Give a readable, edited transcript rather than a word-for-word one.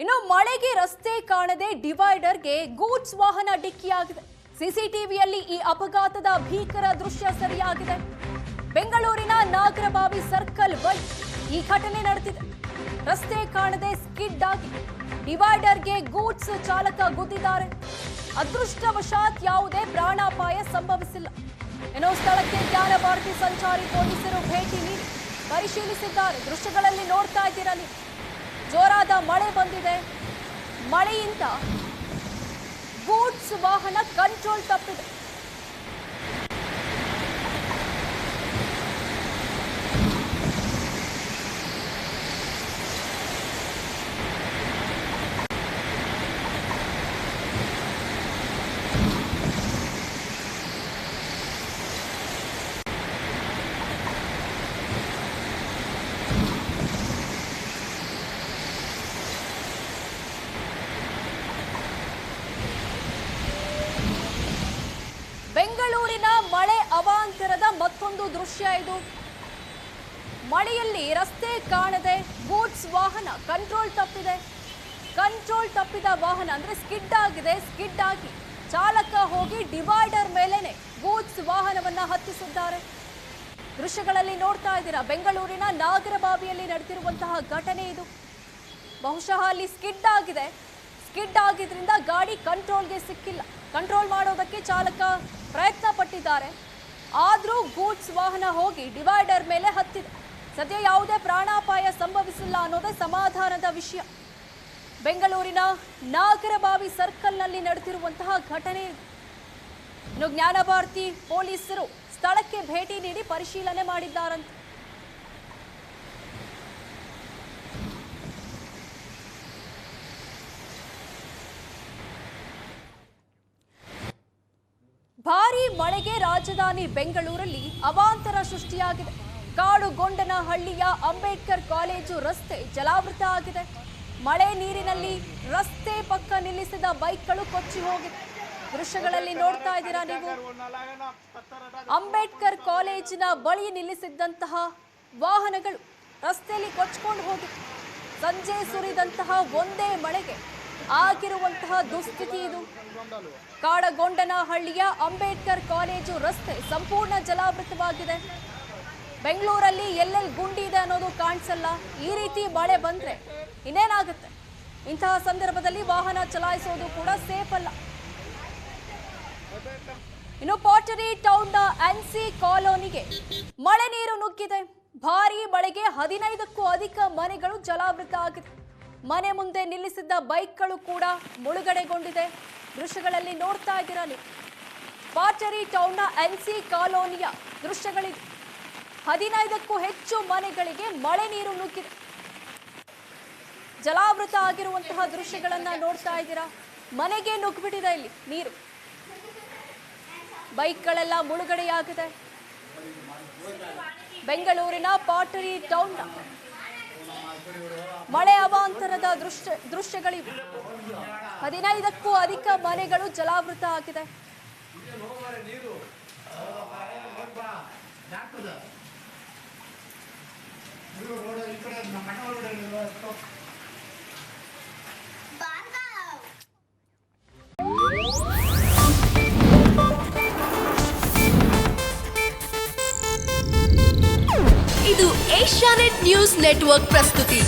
ಇನ್ನು ಮಳೆಗೆ ರಸ್ತೆ ಕಾಣದೆ ಡಿವೈಡರ್ಗೆ ಗೂಡ್ಸ್ ವಾಹನ ಡಿಕ್ಕಿಯಾಗಿದೆ. ಸಿಸಿಟಿವಿಯಲ್ಲಿ ಈ ಅಪಘಾತದ ಭೀಕರ ದೃಶ್ಯ ಸೆರೆಯಾಗಿದೆ. ಬೆಂಗಳೂರಿನ ನಾಗರಬಾವಿ ಸರ್ಕಲ್ ಬಳಿ ಈ ಘಟನೆ ನಡೆದಿದೆ. ರಸ್ತೆ ಕಾಣದೆ ಸ್ಕಿಡ್ ಆಗಿ ಡಿವೈಡರ್ಗೆ ಗೂಡ್ಸ್ ಚಾಲಕ ಗುದ್ದಿದ್ದಾರೆ. ಅದೃಷ್ಟವಶಾತ್ ಯಾವುದೇ ಪ್ರಾಣಾಪಾಯ ಸಂಭವಿಸಿಲ್ಲ. ಇನ್ನು ಸ್ಥಳಕ್ಕೆ ಜ್ಞಾನಭಾರತಿ ಸಂಚಾರಿ ಪೊಲೀಸರು ಭೇಟಿ ನೀಡಿ ಪರಿಶೀಲಿಸಿದ್ದಾರೆ. ದೃಶ್ಯಗಳಲ್ಲಿ ನೋಡ್ತಾ ಇದ್ದೀರಾ ನೀವು, ಜೋರಾದ ಮಳೆ ಬಂದಿದೆ. ಮಳೆಯಿಂದ ಗೂಡ್ಸ್ ವಾಹನ ಕಂಟ್ರೋಲ್ ತಪ್ಪಿದೆ. ಬೆಂಗಳೂರಿನ ಮಳೆ ಅವಾಂತರದ ಮತ್ತೊಂದು ದೃಶ್ಯ ಇದು. ಮಳೆಯಲ್ಲಿ ರಸ್ತೆ ಕಾಣದೆ ಗೂಡ್ಸ್ ವಾಹನ ಕಂಟ್ರೋಲ್ ತಪ್ಪಿದೆ. ಕಂಟ್ರೋಲ್ ತಪ್ಪಿದ ವಾಹನ ಅಂದ್ರೆ ಸ್ಕಿಡ್ ಆಗಿದೆ. ಸ್ಕಿಡ್ ಆಗಿ ಚಾಲಕ ಹೋಗಿ ಡಿವೈಡರ್ ಮೇಲೇನೆ ಗೂಡ್ಸ್ ವಾಹನವನ್ನ ಹತ್ತಿಸಿದ್ದಾರೆ. ದೃಶ್ಯಗಳಲ್ಲಿ ನೋಡ್ತಾ ಇದ್ದೀರಾ, ಬೆಂಗಳೂರಿನ ನಾಗರಬಾವಿಯಲ್ಲಿ ನಡೆದಿರುವಂತಹ ಘಟನೆ ಇದು. ಬಹುಶಃ ಅಲ್ಲಿ ಸ್ಕಿಡ್ ಆಗಿದೆ. ಸ್ಕಿಡ್ ಆಗಿದ್ರಿಂದ ಗಾಡಿ ಕಂಟ್ರೋಲ್ಗೆ ಸಿಕ್ಕಿಲ್ಲ. ಕಂಟ್ರೋಲ್ ಮಾಡೋದಕ್ಕೆ ಚಾಲಕ ಪ್ರಯತ್ನ ಪಟ್ಟಿದ್ದಾರೆ. ಆದರೂ ಗೂಡ್ಸ್ ವಾಹನ ಹೋಗಿ ಡಿವೈಡರ್ ಮೇಲೆ ಹತ್ತಿದೆ. ಸದ್ಯ ಯಾವುದೇ ಪ್ರಾಣಾಪಾಯ ಸಂಭವಿಸಿಲ್ಲ ಅನ್ನೋದೇ ಸಮಾಧಾನದ ವಿಷಯ. ಬೆಂಗಳೂರಿನ ನಾಗರಬಾವಿ ಸರ್ಕಲ್ನಲ್ಲಿ ನಡೆದಿರುವಂತಹ ಘಟನೆ. ಇನ್ನು ಜ್ಞಾನಭಾರತಿ ಪೊಲೀಸರು ಸ್ಥಳಕ್ಕೆ ಭೇಟಿ ನೀಡಿ ಪರಿಶೀಲನೆ ಮಾಡಿದ್ದಾರಂತೆ. ಭಾರೀ ಮಳೆಗೆ ರಾಜಧಾನಿ ಬೆಂಗಳೂರಲ್ಲಿ ಅವಾಂತರ ಸೃಷ್ಟಿಯಾಗಿದೆ. ಕಾಡುಗೊಂಡನಹಳ್ಳಿಯ ಅಂಬೇಡ್ಕರ್ ಕಾಲೇಜು ರಸ್ತೆ ಜಲಾವೃತ ಆಗಿದೆ. ಮಳೆ ನೀರಿನಲ್ಲಿ ರಸ್ತೆ ಪಕ್ಕ ನಿಲ್ಲಿಸಿದ ಬೈಕ್ಗಳು ಕೊಚ್ಚಿ ಹೋಗಿದೆ. ದೃಶ್ಯಗಳಲ್ಲಿ ನೋಡ್ತಾ ಇದ್ದೀರಾ ನೀವು, ಅಂಬೇಡ್ಕರ್ ಕಾಲೇಜಿನ ಬಳಿ ನಿಲ್ಲಿಸಿದ್ದಂತಹ ವಾಹನಗಳು ರಸ್ತೆಯಲ್ಲಿ ಕೊಚ್ಚಿಕೊಂಡು ಹೋಗಿದೆ. ಸಂಜೆ ಸುರಿದಂತಹ ಒಂದೇ ಮಳೆಗೆ ಆಗಿರುವಂತಹ ದುಸ್ಥಿತಿ ಇದು. ಕಾಡಗೊಂಡನಹಳ್ಳಿಯ ಅಂಬೇಡ್ಕರ್ ಕಾಲೇಜು ರಸ್ತೆ ಸಂಪೂರ್ಣ ಜಲಾವೃತವಾಗಿದೆ. ಬೆಂಗಳೂರಲ್ಲಿ ಎಲ್ಲೆಲ್ಲಿ ಗುಂಡಿ ಇದೆ ಅನ್ನೋದು ಕಾಣಿಸಲ್ಲ. ಈ ರೀತಿ ಮಳೆ ಬಂದ್ರೆ ಇನ್ನೇನಾಗುತ್ತೆ? ಇಂತಹ ಸಂದರ್ಭದಲ್ಲಿ ವಾಹನ ಚಲಾಯಿಸೋದು ಕೂಡ ಸೇಫ್ ಅಲ್ಲ. ಇನ್ನು ಪಾಟರಿ ಟೌನ್ನ ಎನ್ಸಿ ಕಾಲೋನಿಗೆ ಮಳೆ ನೀರು ನುಗ್ಗಿದೆ. ಭಾರೀ ಮಳೆಗೆ 15ಕ್ಕೂ ಅಧಿಕ ಮನೆಗಳು ಜಲಾವೃತ ಆಗಿದೆ. ಮನೆ ಮುಂದೆ ನಿಲ್ಲಿಸಿದ್ದ ಬೈಕ್ಗಳು ಕೂಡ ಮುಳುಗಡೆಗೊಂಡಿದೆ. ದೃಶ್ಯಗಳಲ್ಲಿ ನೋಡ್ತಾ ಇದ್ದೀರಾ ನೀವು, ಪಾಟರಿ ಟೌನ್ನ ಎನ್ಸಿ ಕಾಲೋನಿಯ ದೃಶ್ಯಗಳಿದೆ. 15ಕ್ಕೂ ಹೆಚ್ಚು ಮನೆಗಳಿಗೆ ಮಳೆ ನೀರು ನುಗ್ಗಿದೆ. ಜಲಾವೃತ ಆಗಿರುವಂತಹ ದೃಶ್ಯಗಳನ್ನ ನೋಡ್ತಾ ಇದ್ದೀರಾ. ಮನೆಗೆ ನುಗ್ಗಿಬಿಟ್ಟಿದೆ ಇಲ್ಲಿ ನೀರು. ಬೈಕ್ಗಳೆಲ್ಲ ಮುಳುಗಡೆಯಾಗಿದೆ. ಬೆಂಗಳೂರಿನ ಪಾಟರಿ ಟೌನ್ನ ಮಳೆ ಅವಾಂತರದ ದೃಶ್ಯಗಳಿವೆ. 15ಕ್ಕೂ ಅಧಿಕ ಮನೆಗಳು ಜಲಾವೃತ ಆಗಿದೆ. ಇದು ಏಷ್ಯಾನೆಟ್ ನ್ಯೂಸ್ ನೆಟ್ವರ್ಕ್ ಪ್ರಸ್ತುತಿ.